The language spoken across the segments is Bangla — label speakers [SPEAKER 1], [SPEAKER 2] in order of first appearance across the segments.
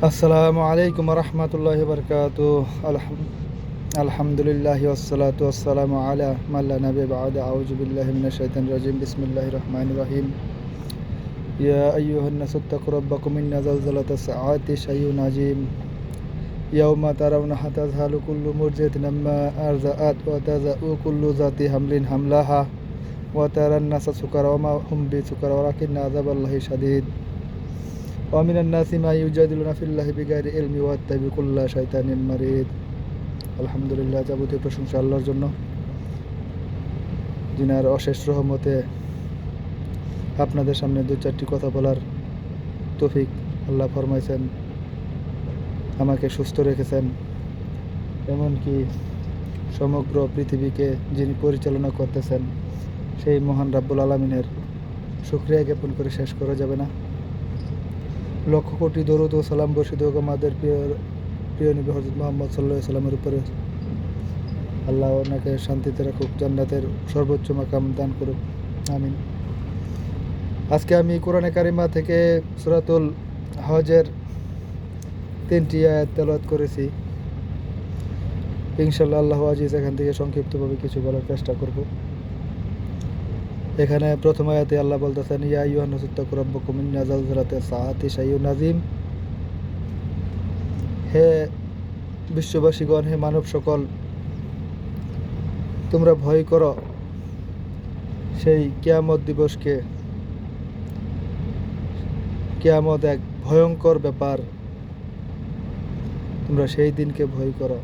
[SPEAKER 1] আসসালামু আলাইকুম রহমতুল্লাহি বারকাতুহ। আলহামদুলিল্লাহি ওয়াসসালাতু ওয়াসসালামু আলা মান লা নাবিয়্যা বা'দা। আউযু বিল্লাহি মিনাশ শাইতানির রাজিম। বিসমিল্লাহির রহমানির রহিম। ইয়া আইয়ুহান নাসু ইত্তাকু রাব্বাকুম ইন্না যালযালাতাস সাআতি শাইউন আযীম। ইয়াওমা তারাওনাহা তাযহালু কুল্লু মুরদিআতিন আম্মা আরযাআত ওয়া তাযাউ কুল্লু যাতি হামলিন হামলাহা ওয়া তারান নাসা সুকারা ওয়া মা হুম বিসুকারা ওয়ালাকিন্না আযাবাল্লাহি শাদীদ। ওয়ামিনান নাসি মা ইউজাদিলুনা ফিল্লাহি বিগাইরি ইলমি ওয়াত্তাবিউ কুল্লা শাইতানিন মারিদ। আলহামদুলিল্লাহ, যাবতীয় প্রশংসা আল্লাহর জন্য, যিনার অশেষ রহমতে আপনাদের সামনে দু চারটি কথা বলার তৌফিক আল্লাহ ফরমাইছেন, আমাকে সুস্থ রেখেছেন। এমনকি সমগ্র পৃথিবীকে যিনি পরিচালনা করতেছেন সেই মহান রাব্বুল আলামিনের শুকরিয়া জ্ঞাপন করে শেষ করা যাবে না। লক্ষ কোটি দরুদ ও সালাম বর্ষিত হোক আমাদের প্রিয় নবী হযরত মুহাম্মদ সাল্লাল্লাহু আলাইহি সাল্লামের উপরে। আল্লাহ ওনাকে শান্তিতে রাখুক, জান্নাতের সর্বোচ্চ মাকাম দান করুক, আমিন। আজকে আমি কোরআনে কারিমা থেকে সূরাতুল হজের 3টি আয়াত তেলাওয়াত করেছি। ইনশাআল্লাহ আল্লাহু আজিজ এখান থেকে সংক্ষিপ্তভাবে কিছু বলার চেষ্টা করব। এখানে প্রথম আয়াতে আল্লাহ বলতেছেন, ইয়া আইয়ুহান নাসু ইত্তাকু রাব্বাকুম ইন্না যালযালাতাস সাআতি শাইউন আযীম। হে বিশ্ববাসীগণ, হে মানব সকল, তোমরা ভয় করো সেই কিয়ামত দিবসকে। কিয়ামত এক ভয়ঙ্কর ব্যাপার, তোমরা সেই দিনকে ভয় করো।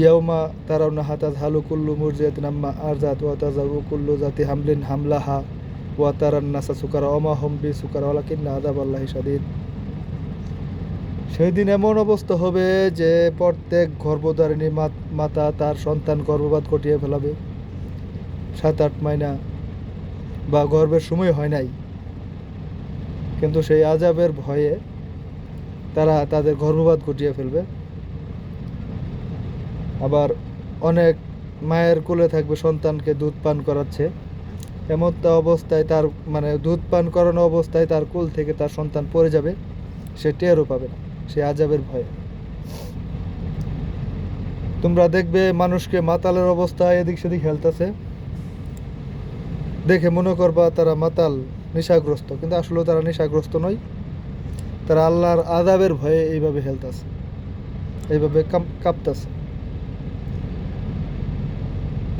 [SPEAKER 1] ইয়াউমা তারাওনাহা তাযহালু কুল্লু মুরদিআতিন আম্মা আরযাআত ওয়া তাযাউ কুল্লু যাতি হামলিন হামলাহা ওয়া তারান নাসা সুকারা ওয়া মা হুম বিসুকারা ওয়ালাকিন্না আযাবাল্লাহি শাদীদ। সেই দিন এমন অবস্থা হবে যে প্রত্যেক গর্ভধারিণী মাতা তার সন্তান গর্ভপাত ঘটিয়ে ফেলাবে। 7-8 মাইনা বা গর্ভের সময় হয় নাই, কিন্তু সেই আযাবের ভয়ে তারা তাদের গর্ভপাত ঘটিয়ে ফেলবে। আবার অনেক মায়ের কোলে থাকবে, সন্তানকে দুধ পান করাচ্ছে, এমন অবস্থায় তার দুধ পান করানো অবস্থায় তার কোল থেকে তার সন্তান পড়ে যাবে, সে টেরও পাবে না, সে আযাবের ভয়ে। তোমরা দেখবে মানুষকে মাতালের অবস্থায় এদিক সেদিক হেলতেছে, দেখে মনে করবা তারা মাতাল, নেশাগ্রস্ত, কিন্তু আসলে তারা নেশাগ্রস্ত নয়, তারা আল্লাহর আযাবের ভয়ে এইভাবে হেলতেছে, এইভাবে কাঁপতেছে।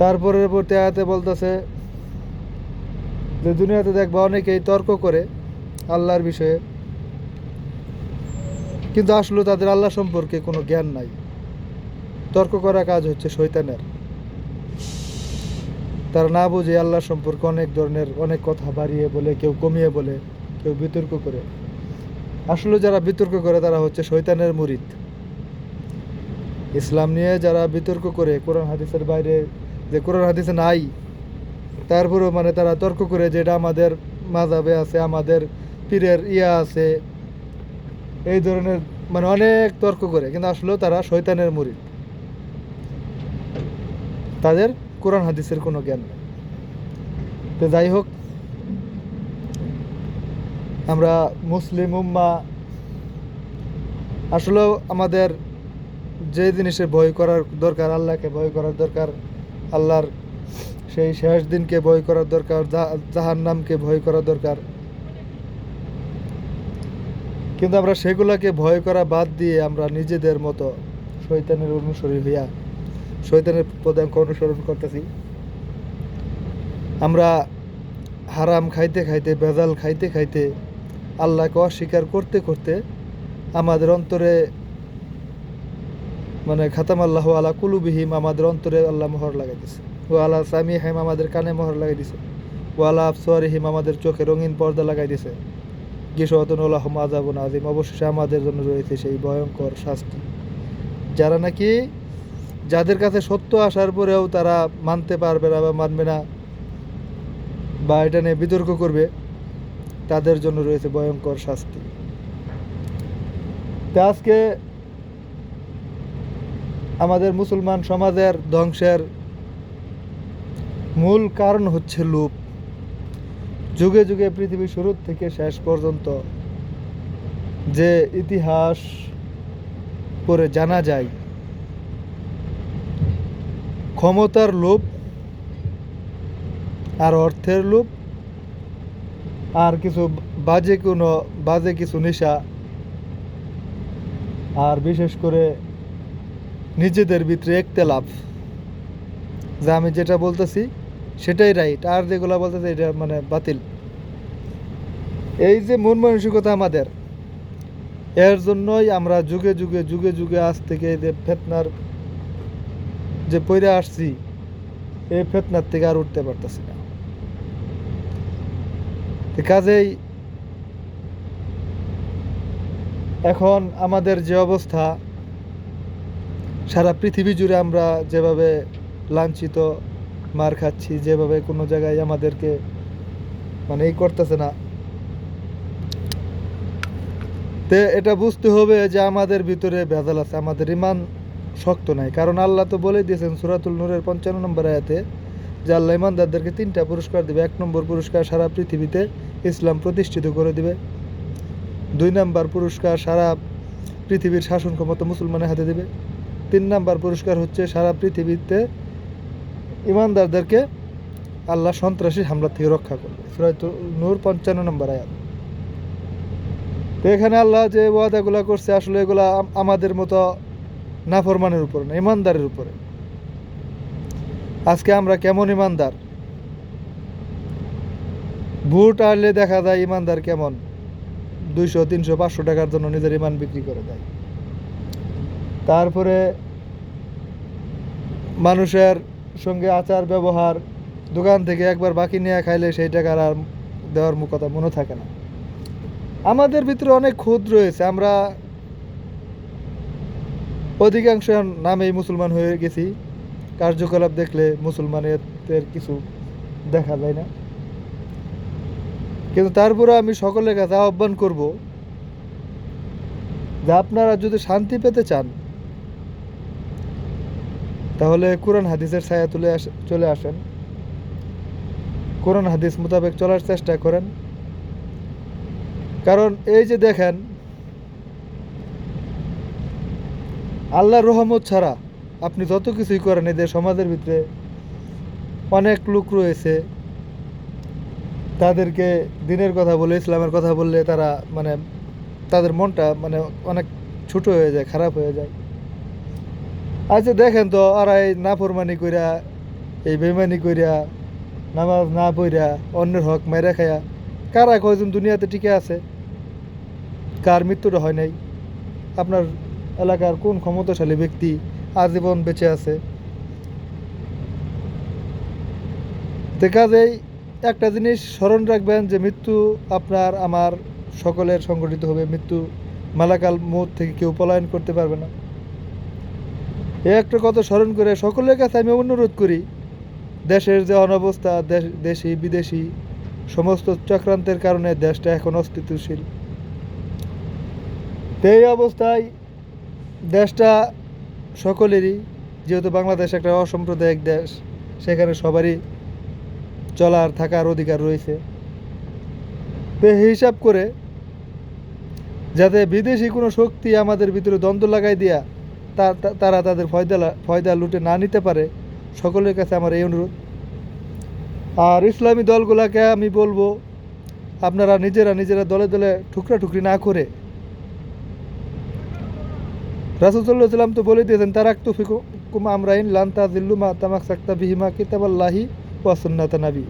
[SPEAKER 1] তারপরে পরবর্তী আয়াতে বলতেছে যে দুনিয়াতে দেখবা অনেকেই তর্ক করে আল্লাহর বিষয়ে, কিন্তু আসলে তাদের আল্লাহ সম্পর্কে কোনো জ্ঞান নাই। তর্ক করা কাজ হচ্ছে শয়তানের। তারা না বুঝে আল্লাহ সম্পর্কে অনেক কথা বাড়িয়ে বলে, কেউ কমিয়ে বলে, কেউ বিতর্ক করে। আসলে যারা বিতর্ক করে তারা হচ্ছে শয়তানের মুরিদ। ইসলাম নিয়ে যারা বিতর্ক করে, কোরআন হাদিসের বাইরে যে কোরআন হাদিসে নাই, তারপরেও তারা তর্ক করে যে এটা আমাদের মাযহাবে আছে, আমাদের পীরের আছে, এই ধরনের অনেক তর্ক করে, কিন্তু আসলেও তারা শয়তানের মুরিদ। তাদের কোরআন হাদিসের কোনো জ্ঞান নেই। তো যাই হোক, আমরা মুসলিম উম্মাহ আসলেও আমাদের যে জিনিসের ভয় করার দরকার, আল্লাহকে ভয় করার দরকার, আল্লাহর সেই শেষ দিনকে ভয় করার দরকার, জাহান্নামকে ভয় করার দরকার। কিন্তু আমরা সেগুলোকে ভয় করা বাদ দিয়ে আমরা নিজেদের মতো শয়তানের অনুসারী হইয়া শয়তানের পদাঙ্ক অনুসরণ করতেছি। আমরা হারাম খাইতে খাইতে, ভেজাল খাইতে খাইতে, আল্লাহকে অস্বীকার করতে করতে আমাদের অন্তরে খাতামাল্লাহু আলা কুলুবিহিম, আমাদের অন্তরে আল্লাহ মোহর লাগাই দিছে। ও আলা সামিহিম, আমাদের কানে মোহর লাগাই দিছে। ও আলা আবসারিহিম, আমাদের চোখে রঙিন পর্দা লাগাই দিছে। গিশওয়াতুন লাহুম আযাবুন আযীম, অবশ্যই আমাদের জন্য রয়েছে সেই ভয়ঙ্কর শাস্তি। যারা নাকি, যাদের কাছে সত্য আসার পরেও তারা মানতে পারবে না বা মানবে না, বা এটা নিয়ে বিতর্ক করবে, তাদের জন্য রয়েছে ভয়ঙ্কর শাস্তি। তা আজকে আমাদের মুসলমান সমাজের ধ্বংসের মূল কারণ হচ্ছে লোভ। যুগে যুগে পৃথিবীর শুরু থেকে শেষ পর্যন্ত যে ইতিহাস পড়ে জানা যায় ক্ষমতার লোভ আর অর্থের লোভ আর কিছু বাজে কিছু নেশা, আর বিশেষ করে নিজেদের ভিতরে একতেলাফ, যা আমি যেটা বলতেছি সেটাই রাইট, আর যেগুলো বলতেছে এটা মানে বাতিল। এই যে মন মানসিকতা আমাদের, এর জন্যই আমরা যুগে যুগে যুগে যুগে আজ থেকে যে ফেতনার যে পইরে আসছি, এই ফেতনার থেকে আর উঠতে পারতেছি না। কাজেই এখন আমাদের যে অবস্থা, সারা পৃথিবী জুড়ে আমরা যেভাবে লাঞ্ছিত, মার খাচ্ছি, যেভাবে কোনো জায়গায় আমাদেরকে মানে এই করতেছে না, তে এটা বুঝতে হবে যে আমাদের ভিতরে ভেজাল আছে, আমাদের ইমান শক্ত নাই। কারণ আল্লাহ তো বলে দিয়েছেন সূরাতুল নূরের 55 নম্বর আয়াতে যে আল্লাহ ইমানদারদেরকে 3টা পুরস্কার দিবে। 1 নম্বর পুরস্কার সারা পৃথিবীতে ইসলাম প্রতিষ্ঠিত করে দিবে। 2 নম্বর পুরস্কার সারা পৃথিবীর শাসন ক্ষমতা মুসলমানের হাতে দিবে। 3 নম্বর পুরস্কার হচ্ছে সারা পৃথিবীতে ইমানদারদেরকে আল্লাহ সন্ত্রাসী হামলা থেকে রক্ষা করবে। সূরাতুল নূর 55 নম্বর আয়াত। তো এখানে আল্লাহ যে ওয়াদাগুলা করছে আসলে এগুলা আমাদের মতো নাফরমানের উপরে না, ইমানদারের উপরে। আজকে আমরা কেমন ইমানদার, ভোট আসলে দেখা যায় ইমানদার কেমন, 200, 300, 500 টাকার জন্য নিজের ইমান বিক্রি করে দেয়। তারপরে মানুষের সঙ্গে আচার ব্যবহার, দোকান থেকে একবার বাকি নিয়ে খাইলে সেই টাকার আর দেওয়ার কথা মনে থাকে না। আমাদের ভিতরে অনেক খুঁত রয়েছে, আমরা অধিকাংশ নামেই মুসলমান হয়ে গেছি। কার্যকলাপ দেখলে মুসলমানের কিছু দেখা যায় না, কিন্তু তারপরে আমি সকলের কাছে আহ্বান করব যে আপনারা যদি শান্তি পেতে চান তাহলে কোরআন হাদিসের ছায়া চলে আসেন, কোরআন হাদিস মোতাবেক চলার চেষ্টা করেন। কারণ এই যে দেখেন, আল্লাহর রহমত ছাড়া আপনি যত কিছুই করেন, এদের সমাজের ভিতরে অনেক লোক রয়েছে, তাদেরকে দিনের কথা বলে, ইসলামের কথা বললে তারা মানে তাদের মনটা মানে অনেক ছোট হয়ে যায়, খারাপ হয়ে যায়। আচ্ছা দেখেন তো, আর এই নাফরমানি কইরা, এই বেমানি কইরা, নামাজ না পড়া, অন্যের হক মেরে খায়া কারা কয়জন দুনিয়াতে টিকে আছে, কার মৃত্যুটা হয় নাই? আপনার এলাকার কোন ক্ষমতাশালী ব্যক্তি আজীবন বেঁচে আছে? কাজেই একটা জিনিস স্মরণ রাখবেন যে মৃত্যু আপনার আমার সকলের সংগঠিত হবে। মৃত্যু মালাকাল মউত থেকে কেউ পলায়ন করতে পারবে না। এই একটা কথা স্মরণ করে সকলের কাছে আমি অনুরোধ করি, দেশের যে অনবস্থা, দেশি বিদেশি সমস্ত চক্রান্তের কারণে দেশটা এখন অস্তিত্বশীল। এই অবস্থায় দেশটা সকলেরই, যেহেতু বাংলাদেশ একটা অসাম্প্রদায়িক দেশ, সেখানে সবারই চলার থাকার অধিকার রয়েছে। তো হিসাব করে যাতে বিদেশি কোনো শক্তি আমাদের ভিতরে দ্বন্দ্ব লাগাই দিয়া তারা তাদের ফয়দা লুটে না নিতে পারে, সকলের কাছে আমার এই অনুরোধ। আর ইসলামী দলগুলোকে আমি বলবো, আপনারা নিজেরা দলে দলে ঠুকরি না করে, রাসূল সাল্লাল্লাহু আলাইহি ওয়াসাল্লাম তো বলে দিয়েছেন, তারাকতু ফিকুম আমরাইন লান তাযিল্লু মা তামাসসাকতা বিহিমা কিতাবাল্লাহি ওয়া সুন্নাতা নবী।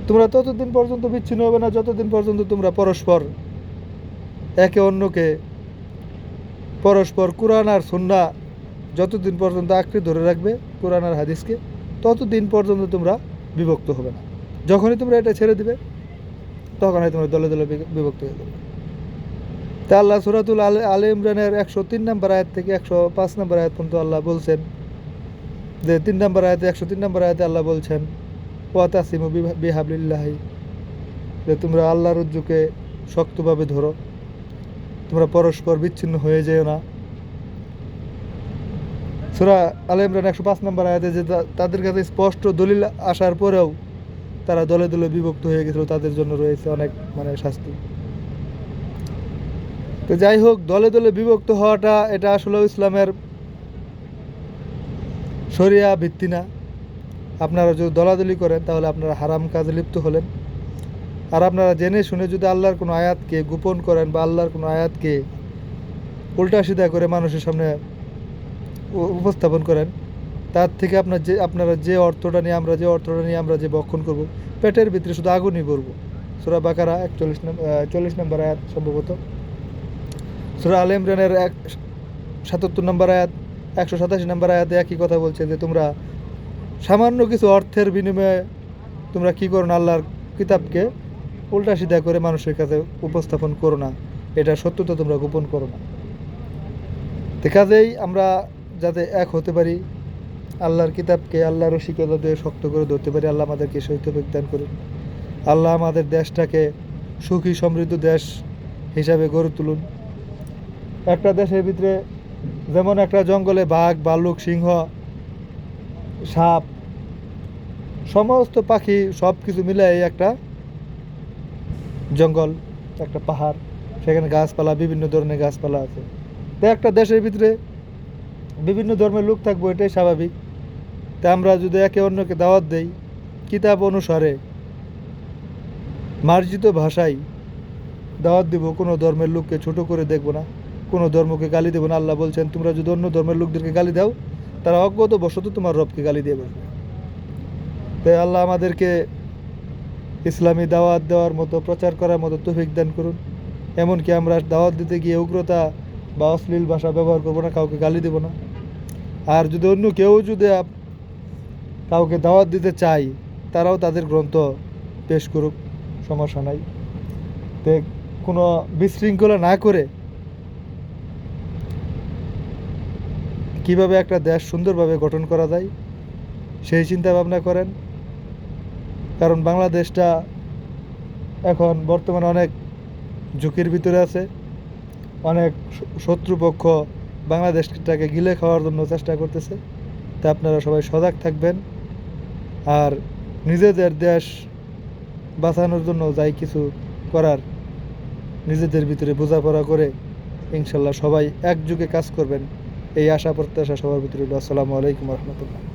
[SPEAKER 1] তোমরা ততদিন পর্যন্ত বিচ্ছিন্ন হবে না যতদিন পর্যন্ত তোমরা পরস্পর একে অন্যকে, পরস্পর কোরআন আর সুন্নাহ যতদিন পর্যন্ত আঁকড়ে ধরে রাখবে, কোরআন আর হাদিসকে, ততদিন পর্যন্ত তোমরা বিভক্ত হবে না। যখনই তোমরা এটা ছেড়ে দিবে, তখনই তোমরা দলে দলে বিভক্ত হয়ে যাবে। তা আল্লাহ সূরাতুল আলে ইমরানের 103 নম্বর আয়াত থেকে 105 নম্বর আয়াত পর্যন্ত আল্লাহ বলছেন যে 3 নম্বর আয়াতে, 103 নম্বর আয়াতে আল্লাহ বলছেন, ওয়াতাসিমু বিহাবলিল্লাহি, যে তোমরা আল্লাহর রজ্জুকে শক্তভাবে ধরো, তোমরা পরস্পর বিচ্ছিন্ন হয়ে যেও না। সূরা আলে ইমরান 105 নম্বর আয়াতে যে তাদের কাছে স্পষ্ট দলিল আসার পরেও তারা দলে দলে বিভক্ত হয়ে গেছিল, তাদের জন্য রয়েছে অনেক মানে শাস্তি। তো যাই হোক, দলে দলে বিভক্ত হওয়াটা এটা আসলে ইসলামের শরিয়া ভিত্তি না। আপনারা যদি দলাদলি করেন তাহলে আপনারা হারাম কাজে লিপ্ত হলেন। আর আপনারা জেনে শুনে যদি আল্লাহর কোনো আয়াতকে গোপন করেন বা আল্লাহর কোনো আয়াতকে উল্টা সিধা করে মানুষের সামনে উপস্থাপন করেন, তার থেকে আপনারা যে অর্থটা নিয়ে আমরা যে বক্ষণ করব, পেটের ভিতরে শুধু আগুনই করবো। সূরা বাকারা 40 নম্বর আয়াত সম্ভবত, সূরা আলে ইমরানের 77 নম্বর আয়াত, 187 নম্বর আয়াতে একই কথা বলছে যে তোমরা সামান্য কিছু অর্থের বিনিময়ে তোমরা কি করো না, আল্লাহর কিতাবকে উল্টা সিধা করে মানুষের কাছে উপস্থাপন করো না, এটা সত্যতা তোমরা গোপন করো না। তো কাজেই আমরা যাতে এক হতে পারি, আল্লাহর কিতাবকে আল্লাহর রশিকতা দিয়ে শক্ত করে ধরতে পারি, আল্লাহ আমাদেরকে সেই তৌফিক দান করুন। আল্লাহ আমাদের দেশটাকে সুখী সমৃদ্ধ দেশ হিসাবে গড়ে তুলুন। একটা দেশের ভিতরে যেমন একটা জঙ্গলে বাঘ, ভাল্লুক, সিংহ, সাপ, সমস্ত পাখি সব কিছু মিলে এই একটা জঙ্গল, একটা পাহাড়, সেখানে গাছপালা, বিভিন্ন ধরনের গাছপালা আছে। তো একটা দেশের ভিতরে বিভিন্ন ধর্মের লোক থাকবো, এটাই স্বাভাবিক। তা আমরা যদি একে অন্যকে দাওয়াত দেই কিতাব অনুসারে, মার্জিত ভাষায় দাওয়াত দিব, কোনো ধর্মের লোককে ছোট করে দেখব না, কোনো ধর্মকে গালি দেব না। আল্লাহ বলছেন তোমরা যদি অন্য ধর্মের লোকদেরকে গালি দাও, তারা অজ্ঞত বশত তোমার রবকে গালি দিয়ে বসবে। তাই আল্লাহ আমাদেরকে ইসলামী দাওয়াত দেওয়ার মতো, প্রচার করার মতো তৌফিক দান করুন। এমনকি আমরা দাওয়াত দিতে গিয়ে উগ্রতা বা অশ্লীল ভাষা ব্যবহার করবো না, কাউকে গালি দেব না। আর যদি অন্য কেউ যদি কাউকে দাওয়াত দিতে চাই, তারাও তাদের গ্রন্থ পেশ করুক, সমস্যা নাই। তো কোনো বিশৃঙ্খলা না করে কিভাবে একটা দেশ সুন্দরভাবে গঠন করা যায় সেই চিন্তা ভাবনা করেন। কারণ বাংলাদেশটা এখন বর্তমানে অনেক ঝুঁকির ভিতরে আছে। অনেক শত্রুপক্ষ বাংলাদেশটাকে গিলে খাওয়ার জন্য চেষ্টা করতেছে। তা আপনারা সবাই সজাগ থাকবেন, আর নিজেদের দেশ বাঁচানোর জন্য যাই কিছু করার নিজেদের ভিতরে বোঝাপড়া করে ইনশাল্লাহ সবাই একযোগে কাজ করবেন, এই আশা প্রত্যাশা সবার ভিতরে। আসসালামু আলাইকুম রহমতুল্লাহ।